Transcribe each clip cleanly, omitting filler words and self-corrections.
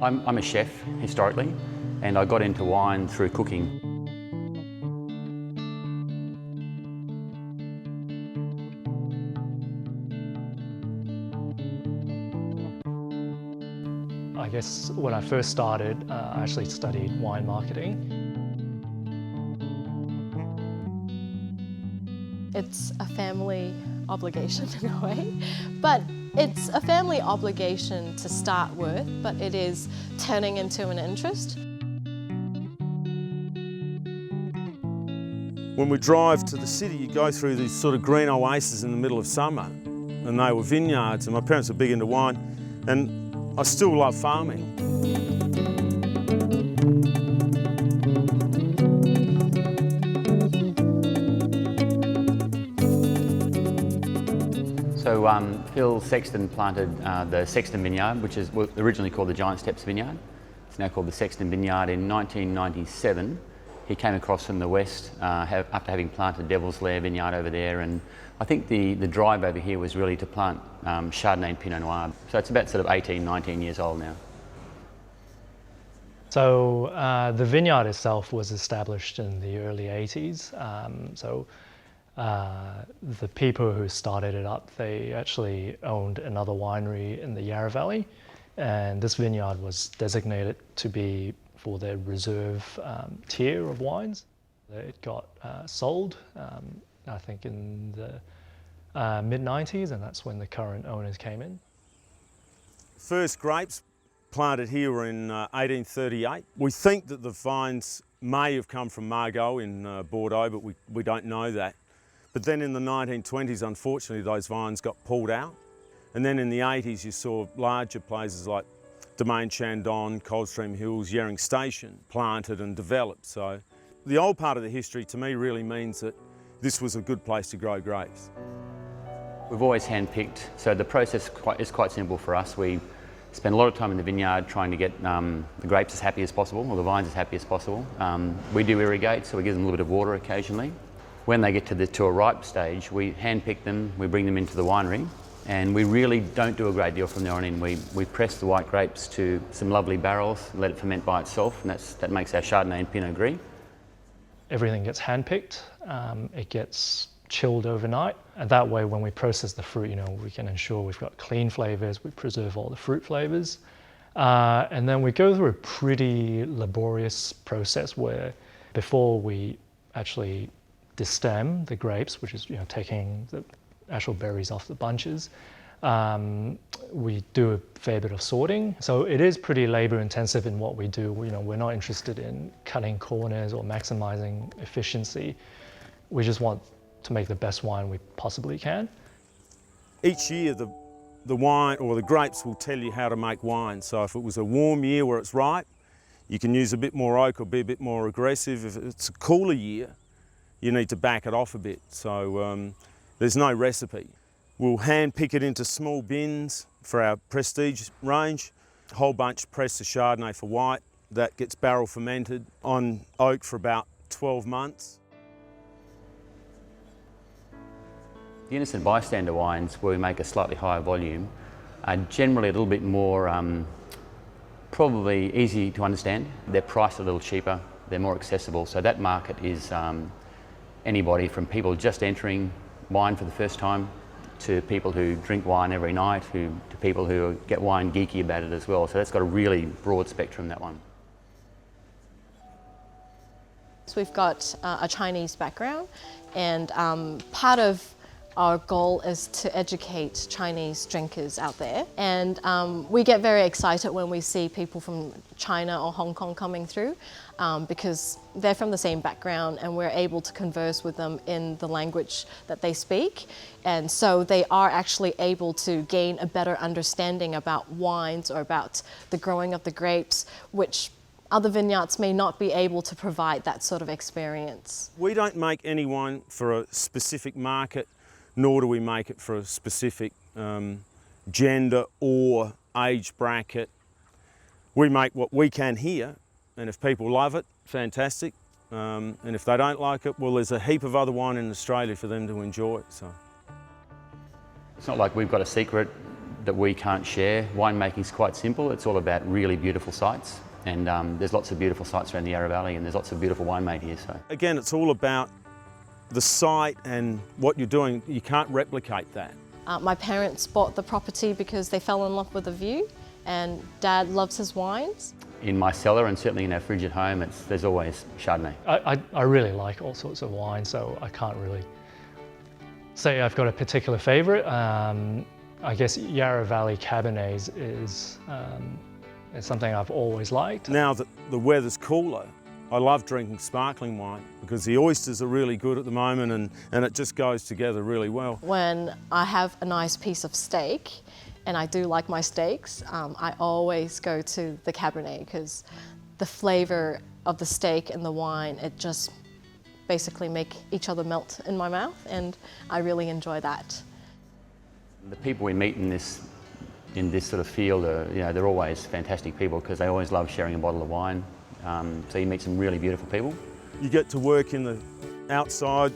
I'm a chef, historically, and I got into wine through cooking. I guess when I first started, I actually studied wine marketing. It's a family obligation in a way, but it's a family obligation to start with, but it is turning into an interest. When we drive to the city, you go through these sort of green oases in the middle of summer, and they were vineyards, and my parents were big into wine, and I still love farming. So Phil Sexton planted the Sexton Vineyard, which is originally called the Giant Steps Vineyard. It's now called the Sexton Vineyard. In 1997, he came across from the west after having planted Devil's Lair Vineyard over there, and I think the drive over here was really to plant Chardonnay and Pinot Noir. So it's about sort of 18, 19 years old now. So the vineyard itself was established in the early 80s. The people who started it up, they actually owned another winery in the Yarra Valley, and this vineyard was designated to be for their reserve tier of wines. It got sold, I think in the mid-90s, and that's when the current owners came in. First grapes planted here were in 1838. We think that the vines may have come from Margaux in Bordeaux, but we don't know that. But then in the 1920s, unfortunately, those vines got pulled out. And then in the 80s, you saw larger places like Domaine Chandon, Coldstream Hills, Yering Station planted and developed. So the old part of the history to me really means that this was a good place to grow grapes. We've always hand-picked, so the process is quite simple for us. We spend a lot of time in the vineyard trying to get the grapes as happy as possible, or the vines as happy as possible. We do irrigate, so we give them a little bit of water occasionally. When they get to a ripe stage, we hand-pick them, we bring them into the winery, and we really don't do a great deal from there on in. We press the white grapes to some lovely barrels, let it ferment by itself, and that makes our Chardonnay and Pinot Gris. Everything gets hand-picked, it gets chilled overnight, and that way when we process the fruit, we can ensure we've got clean flavors, we preserve all the fruit flavors, and then we go through a pretty laborious process where before we actually destem the grapes, which is taking the actual berries off the bunches, we do a fair bit of sorting. So it is pretty labor intensive in what we do. We're not interested in cutting corners or maximizing efficiency. We just want to make the best wine we possibly can. Each year the wine or the grapes will tell you how to make wine. So if it was a warm year where it's ripe, you can use a bit more oak or be a bit more aggressive. If it's a cooler year, you need to back it off a bit. So there's no recipe. We'll hand pick it into small bins for our prestige range. A whole bunch press the Chardonnay for white. That gets barrel fermented on oak for about 12 months. The innocent bystander wines, where we make a slightly higher volume, are generally a little bit more probably easy to understand. They're priced a little cheaper, they're more accessible, so that market is anybody from people just entering wine for the first time to people who drink wine every night, to people who get wine geeky about it as well. So that's got a really broad spectrum, that one. So we've got a Chinese background, and part of our goal is to educate Chinese drinkers out there. And we get very excited when we see people from China or Hong Kong coming through because they're from the same background and we're able to converse with them in the language that they speak. And so they are actually able to gain a better understanding about wines or about the growing of the grapes, which other vineyards may not be able to provide that sort of experience. We don't make any wine for a specific market, nor do we make it for a specific gender or age bracket. We make what we can here, and if people love it, fantastic. And if they don't like it, well, there's a heap of other wine in Australia for them to enjoy. So it's not like we've got a secret that we can't share. Winemaking's quite simple. It's all about really beautiful sites, and there's lots of beautiful sites around the Yarra Valley, and there's lots of beautiful wine made here. So Again, it's all about the site and what you're doing. You can't replicate that. My parents bought the property because they fell in love with the view, and Dad loves his wines. in my cellar and certainly in our fridge at home, there's always Chardonnay. I really like all sorts of wine, so I can't really say I've got a particular favourite. I guess Yarra Valley Cabernets is something I've always liked. Now that the weather's cooler, I love drinking sparkling wine because the oysters are really good at the moment and it just goes together really well. When I have a nice piece of steak, and I do like my steaks, I always go to the Cabernet because the flavour of the steak and the wine, it just basically make each other melt in my mouth, and I really enjoy that. The people we meet in this sort of field are, they're always fantastic people because they always love sharing a bottle of wine. So you meet some really beautiful people. You get to work in the outside,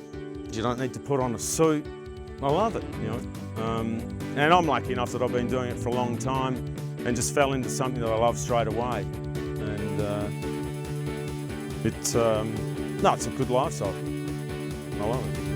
you don't need to put on a suit. I love it, and I'm lucky enough that I've been doing it for a long time and just fell into something that I love straight away. And it's a good lifestyle. I love it.